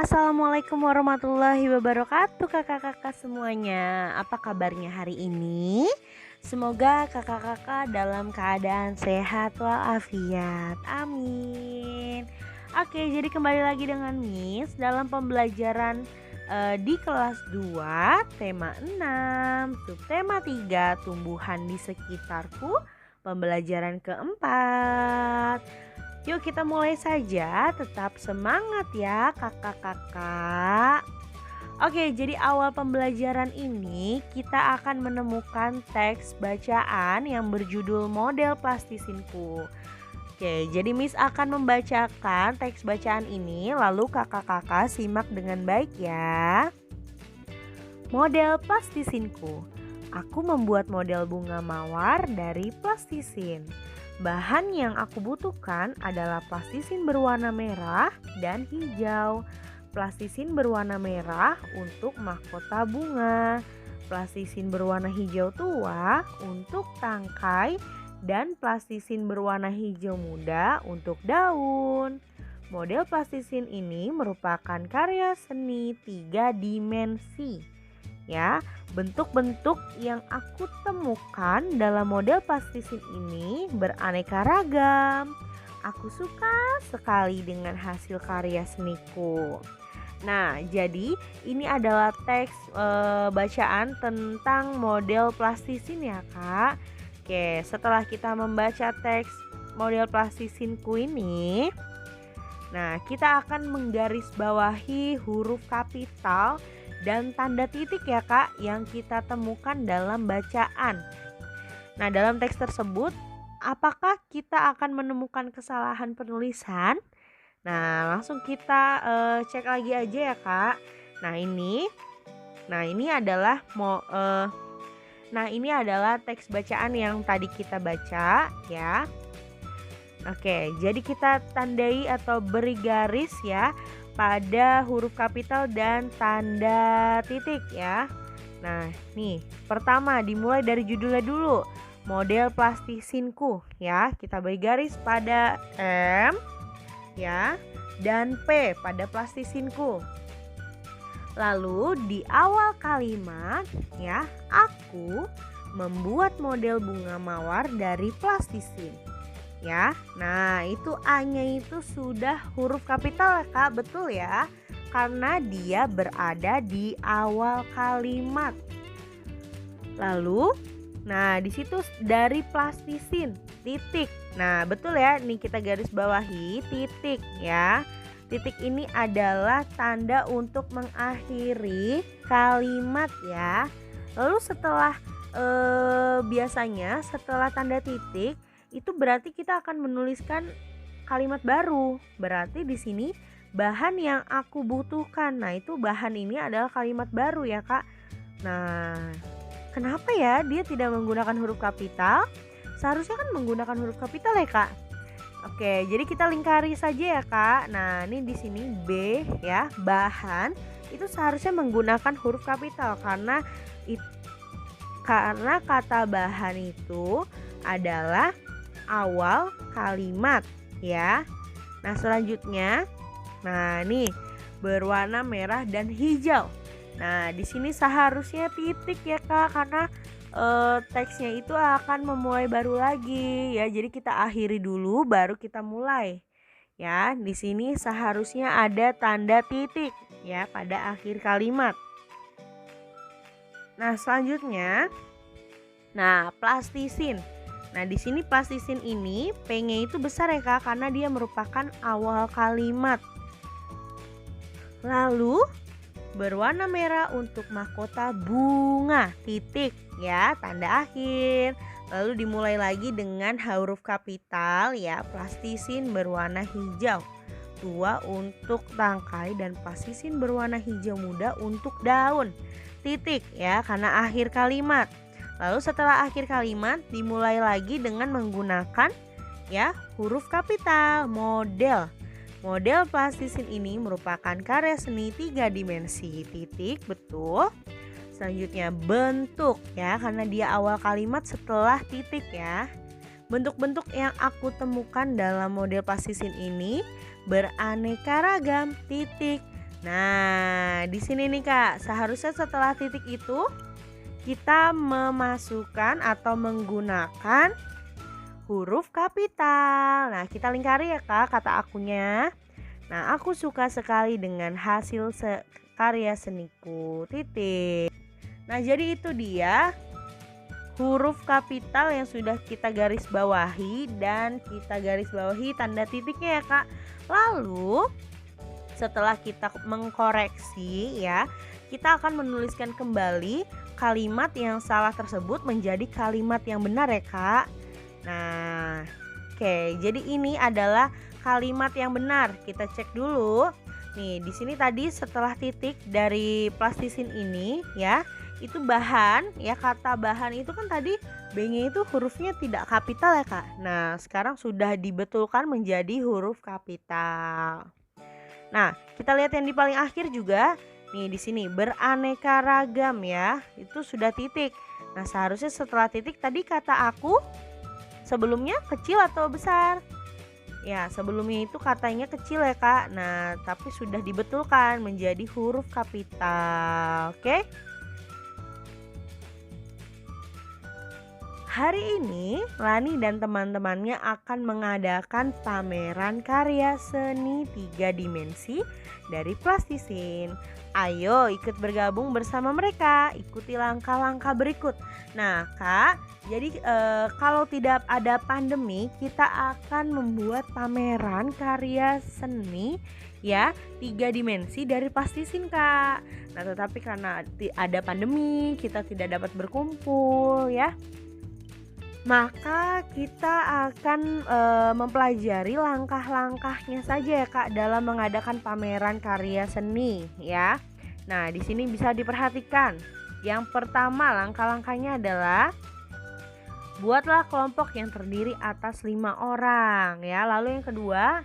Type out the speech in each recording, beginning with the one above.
Assalamualaikum warahmatullahi wabarakatuh kakak-kakak semuanya. Apa kabarnya hari ini? Semoga kakak-kakak dalam keadaan sehat walafiat. Amin. Oke, jadi kembali lagi dengan Miss dalam pembelajaran di kelas 2 tema 6 subtema 3 tumbuhan di sekitarku, pembelajaran keempat. Yuk kita mulai saja, tetap semangat ya kakak-kakak. Oke, jadi awal pembelajaran ini kita akan menemukan teks bacaan yang berjudul Model Plastisinku. Oke, jadi Miss akan membacakan teks bacaan ini, lalu kakak-kakak simak dengan baik ya. Model plastisinku. Aku membuat model bunga mawar dari plastisin. Bahan yang aku butuhkan adalah plastisin berwarna merah dan hijau. Plastisin berwarna merah untuk mahkota bunga, plastisin berwarna hijau tua untuk tangkai, dan plastisin berwarna hijau muda untuk daun. Model plastisin ini merupakan karya seni 3 dimensi. Ya, bentuk-bentuk yang aku temukan dalam model plastisin ini beraneka ragam. Aku suka sekali dengan hasil karya seniku. Nah, jadi ini adalah teks bacaan tentang model plastisin ya kak. Oke, setelah kita membaca teks model plastisinku ini, nah kita akan menggarisbawahi huruf kapital dan tanda titik ya kak yang kita temukan dalam bacaan. Nah, dalam teks tersebut apakah kita akan menemukan kesalahan penulisan? Nah, langsung kita cek lagi aja ya kak. Nah ini adalah teks bacaan yang tadi kita baca ya. Oke, jadi kita tandai atau beri garis ya pada huruf kapital dan tanda titik ya. Nah, nih pertama dimulai dari judulnya dulu. Model plastisinku ya. Kita beri garis pada M ya dan P pada plastisinku. Lalu di awal kalimat ya, aku membuat model bunga mawar dari plastisin. Ya, nah itu A-nya itu sudah huruf kapital ya kak, betul ya, karena dia berada di awal kalimat. Lalu, nah di situ dari plastisin, titik. Nah betul ya, nih kita garis bawahi titik ya. Titik ini adalah tanda untuk mengakhiri kalimat ya. Lalu setelah biasanya setelah tanda titik itu berarti kita akan menuliskan kalimat baru. Berarti di sini bahan yang aku butuhkan. Nah, itu bahan ini adalah kalimat baru ya, Kak. Nah, kenapa ya dia tidak menggunakan huruf kapital? Seharusnya kan menggunakan huruf kapital ya, Kak. Oke, jadi kita lingkari saja ya, Kak. Nah, ini di sini B ya, bahan itu seharusnya menggunakan huruf kapital karena kata bahan itu adalah awal kalimat ya. Nah, selanjutnya nih berwarna merah dan hijau. Nah, di sini seharusnya titik ya Kak, karena teksnya itu akan memulai baru lagi ya. Jadi kita akhiri dulu baru kita mulai. Ya, di sini seharusnya ada tanda titik ya pada akhir kalimat. Nah, selanjutnya plastisin. Nah, di sini plastisin ini P-nya itu besar ya Kak, karena dia merupakan awal kalimat. Lalu berwarna merah untuk mahkota bunga, titik ya, tanda akhir. Lalu dimulai lagi dengan huruf kapital ya, plastisin berwarna hijau tua untuk tangkai dan plastisin berwarna hijau muda untuk daun. Titik ya, karena akhir kalimat. Lalu setelah akhir kalimat dimulai lagi dengan menggunakan ya huruf kapital. Model plastisin ini merupakan karya seni 3 dimensi. Titik, betul. Selanjutnya bentuk ya, karena dia awal kalimat setelah titik ya. Bentuk-bentuk yang aku temukan dalam model plastisin ini beraneka ragam. Titik. Nah, di sini nih Kak, seharusnya setelah titik itu kita memasukkan atau menggunakan huruf kapital. Nah, kita lingkari ya Kak kata akunya. Nah, aku suka sekali dengan hasil karya seniku. Titik. Nah, jadi itu dia huruf kapital yang sudah kita garis bawahi dan kita garis bawahi tanda titiknya ya Kak. Lalu setelah kita mengkoreksi ya, kita akan menuliskan kembali kalimat yang salah tersebut menjadi kalimat yang benar ya Kak. Nah, oke, jadi ini adalah kalimat yang benar. Kita cek dulu. Nih, di sini tadi setelah titik dari plastisin ini ya, itu bahan ya, kata bahan itu kan tadi B-nya itu hurufnya tidak kapital ya Kak. Nah, sekarang sudah dibetulkan menjadi huruf kapital. Nah, kita lihat yang di paling akhir juga. Nih di sini beraneka ragam ya. Itu sudah titik. Nah, seharusnya setelah titik tadi kata aku sebelumnya kecil atau besar? Ya, sebelumnya itu katanya kecil ya Kak. Nah, tapi sudah dibetulkan menjadi huruf kapital. Oke? Hari ini Lani dan teman-temannya akan mengadakan pameran karya seni 3 dimensi dari plastisin. Ayo ikut bergabung bersama mereka, ikuti langkah-langkah berikut. Nah Kak, jadi kalau tidak ada pandemi kita akan membuat pameran karya seni ya 3 dimensi dari plastisin Kak. Nah tetapi karena ada pandemi kita tidak dapat berkumpul ya, maka kita akan mempelajari langkah-langkahnya saja ya Kak dalam mengadakan pameran karya seni ya. Nah, di sini bisa diperhatikan. Yang pertama langkah-langkahnya adalah buatlah kelompok yang terdiri atas 5 orang ya. Lalu yang kedua,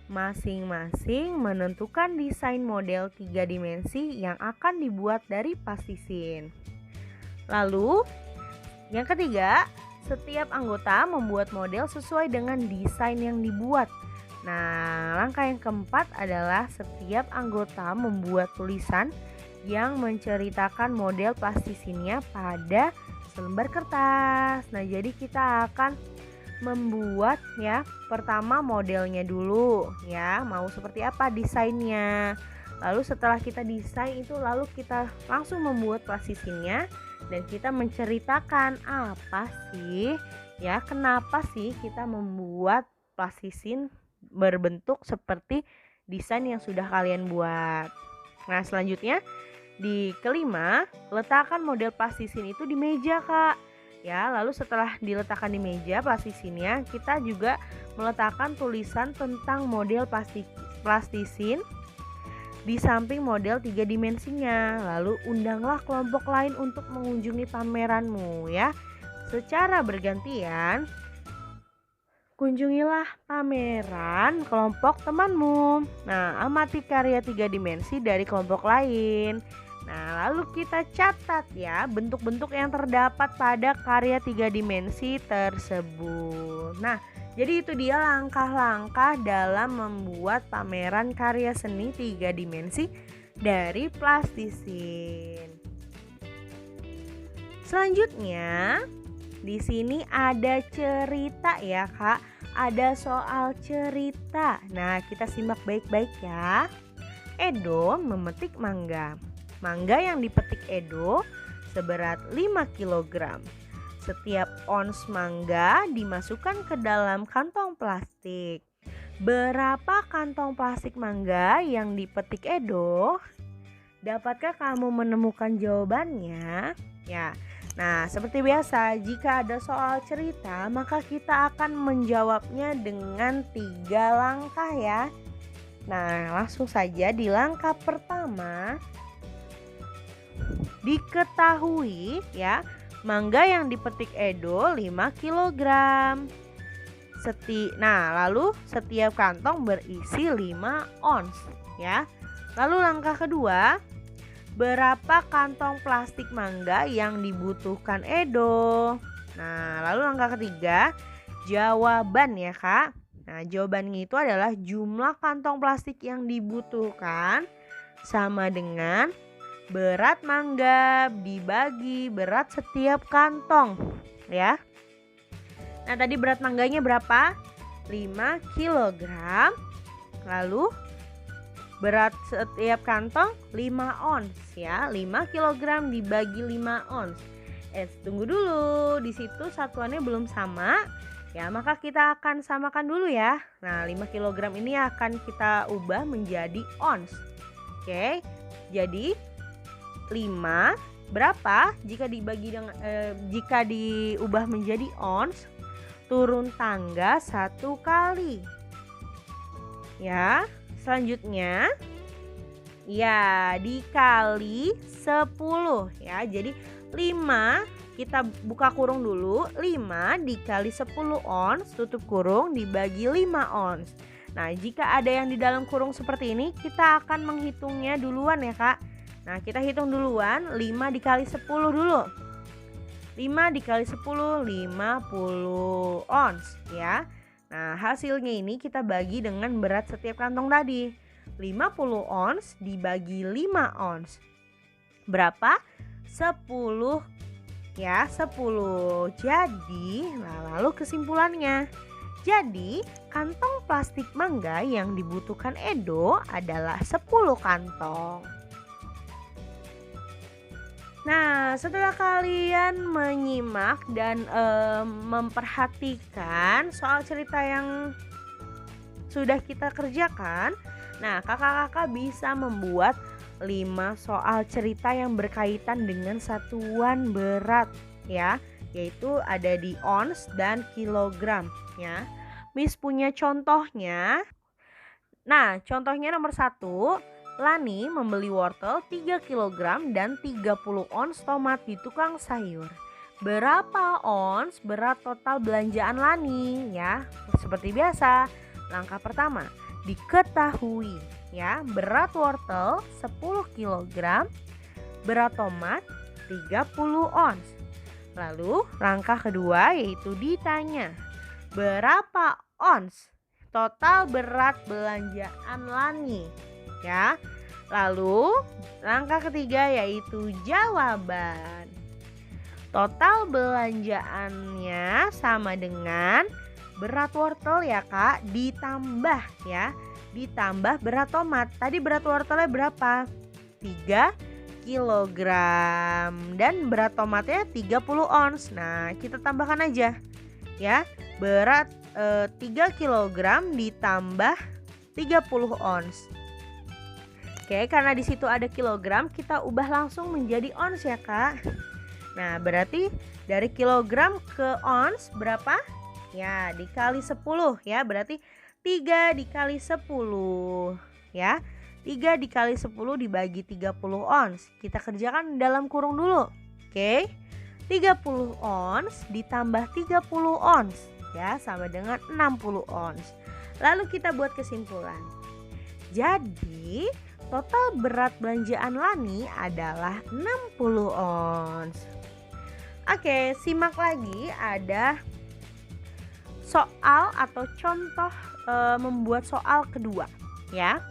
masing-masing menentukan desain model 3 dimensi yang akan dibuat dari plastisin. Lalu yang ketiga, setiap anggota membuat model sesuai dengan desain yang dibuat. Nah, langkah yang keempat adalah setiap anggota membuat tulisan yang menceritakan model plastisinnya pada selembar kertas. Nah, jadi kita akan membuat ya, pertama modelnya dulu ya, mau seperti apa desainnya. Lalu setelah kita desain itu, lalu kita langsung membuat plastisinnya. Dan kita menceritakan apa sih ya, kenapa sih kita membuat plastisin berbentuk seperti desain yang sudah kalian buat. Nah selanjutnya di kelima, letakkan model plastisin itu di meja Kak ya. Lalu setelah diletakkan di meja plastisinnya, kita juga meletakkan tulisan tentang model plastisin di samping model 3 dimensinya. Lalu undanglah kelompok lain untuk mengunjungi pameranmu ya. Secara bergantian kunjungilah pameran kelompok temanmu. Nah, amati karya 3 dimensi dari kelompok lain. Nah, lalu kita catat ya bentuk-bentuk yang terdapat pada karya 3 dimensi tersebut. Nah, jadi itu dia langkah-langkah dalam membuat pameran karya seni 3 dimensi dari plastisin. Selanjutnya, di sini ada cerita ya Kak. Ada soal cerita. Nah, kita simak baik-baik ya. Edo memetik mangga. Mangga yang dipetik Edo seberat 5 kg. Setiap ons mangga dimasukkan ke dalam kantong plastik. Berapa kantong plastik mangga yang dipetik Edo? Dapatkah kamu menemukan jawabannya? Ya. Nah, seperti biasa, jika ada soal cerita, maka kita akan menjawabnya dengan 3 langkah ya. Nah, langsung saja di langkah pertama. Diketahui ya, mangga yang dipetik Edo 5 kg. Nah, lalu setiap kantong berisi 5 ons ya. Lalu langkah kedua, berapa kantong plastik mangga yang dibutuhkan Edo? Nah, lalu langkah ketiga, jawaban ya Kak. Nah, jawabannya itu adalah jumlah kantong plastik yang dibutuhkan sama dengan berat mangga dibagi berat setiap kantong ya. Nah tadi berat mangganya berapa? 5 kg. Lalu berat setiap kantong 5 ons ya. 5 kg dibagi 5 ons. Tunggu dulu, di situ satuannya belum sama. Ya, maka kita akan samakan dulu ya. Nah, 5 kg ini akan kita ubah menjadi ons. Oke. Jadi 5 berapa jika dibagi dengan jika diubah menjadi ons? Turun tangga 1 kali. Ya, selanjutnya ya dikali 10 ya. Jadi 5 kita buka kurung dulu, 5 dikali 10 ons tutup kurung dibagi 5 ons. Nah jika ada yang di dalam kurung seperti ini, kita akan menghitungnya duluan ya kak. Nah kita hitung duluan, 5 dikali 10 dulu. 5 dikali 10, 50 ons ya. Nah hasilnya ini kita bagi dengan berat setiap kantong tadi. 50 ons dibagi 5 ons. Berapa? 10 ya, 10. Jadi, lalu kesimpulannya. Jadi, kantong plastik mangga yang dibutuhkan Edo adalah 10 kantong. Nah, setelah kalian menyimak dan memperhatikan soal cerita yang sudah kita kerjakan, nah kakak-kakak bisa membuat 5 soal cerita yang berkaitan dengan satuan berat ya, yaitu ada di ons dan kilogram ya. Miss punya contohnya. Nah, contohnya nomor 1, Lani membeli wortel 3 kg dan 30 ons tomat di tukang sayur. Berapa ons berat total belanjaan Lani ya? Seperti biasa, langkah pertama, diketahui ya, berat wortel 10 kg, berat tomat 30 ons. Lalu langkah kedua yaitu ditanya, berapa ons total berat belanjaan Lani ya. Lalu langkah ketiga yaitu jawaban. Total belanjaannya sama dengan berat wortel ya kak, ditambah ya, ditambah berat tomat. Tadi berat wortelnya berapa? 3 kg dan berat tomatnya 30 ons. Nah kita tambahkan aja ya, berat 3 kg ditambah 30 ons. Oke, karena di situ ada kilogram, kita ubah langsung menjadi ons ya kak. Nah berarti dari kilogram ke ons berapa? Ya dikali 10 ya, berarti 3 dikali 10 ya. 3 dikali 10 dibagi 30 ons. Kita kerjakan dalam kurung dulu. Oke. 30 ons ditambah 30 ons ya, sama dengan 60 ons. Lalu kita buat kesimpulan. Jadi total berat belanjaan Lani adalah 60 ons. Oke, simak lagi, ada soal atau contoh membuat soal kedua ya.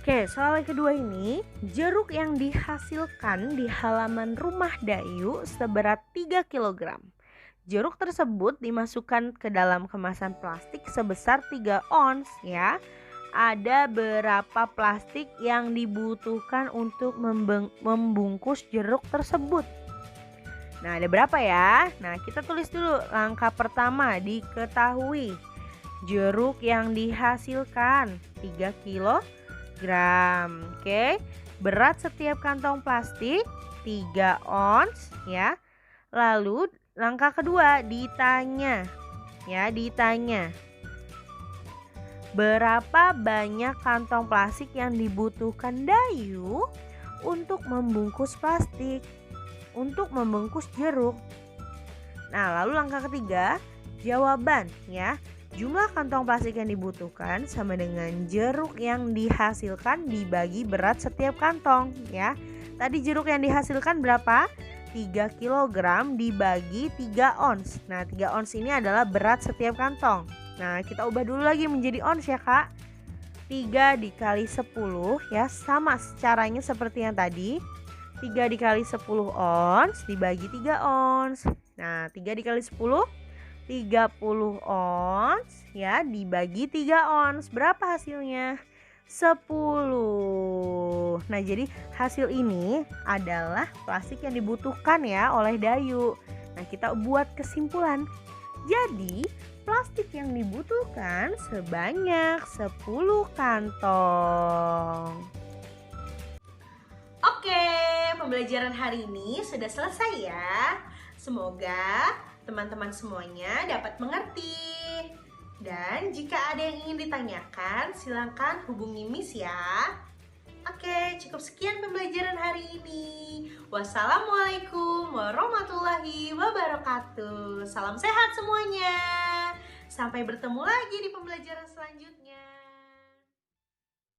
Oke, soal kedua ini, jeruk yang dihasilkan di halaman rumah Dayu seberat 3 kg. Jeruk tersebut dimasukkan ke dalam kemasan plastik sebesar 3 ons ya. Ada berapa plastik yang dibutuhkan untuk membungkus jeruk tersebut? Nah, ada berapa ya? Nah, kita tulis dulu. Langkah pertama, diketahui. Jeruk yang dihasilkan 3 kg. Oke. Berat setiap kantong plastik 3 ons ya. Lalu langkah kedua, ditanya. Ya, ditanya. Berapa banyak kantong plastik yang dibutuhkan Dayu untuk membungkus plastik, untuk membungkus jeruk? Nah, lalu langkah ketiga, jawaban ya. Jumlah kantong plastik yang dibutuhkan sama dengan jeruk yang dihasilkan dibagi berat setiap kantong ya. Tadi jeruk yang dihasilkan berapa? 3 kg dibagi 3 ons. Nah 3 ons ini adalah berat setiap kantong Nah, kita ubah dulu lagi menjadi ons ya, Kak. 3 dikali 10 ya, sama caranya seperti yang tadi. 3 dikali 10 ons dibagi 3 ons. Nah, 3 dikali 10 30 ons ya, dibagi 3 ons. Berapa hasilnya? 10. Nah, jadi hasil ini adalah plastik yang dibutuhkan ya oleh Dayu. Nah, kita buat kesimpulan. Jadi, plastik yang dibutuhkan sebanyak 10 kantong. Oke, pembelajaran hari ini sudah selesai ya. Semoga teman-teman semuanya dapat mengerti. Dan jika ada yang ingin ditanyakan, silakan hubungi Miss ya. Oke, cukup sekian pembelajaran hari ini. Wassalamualaikum warahmatullahi wabarakatuh. Salam sehat semuanya. Sampai bertemu lagi di pembelajaran selanjutnya.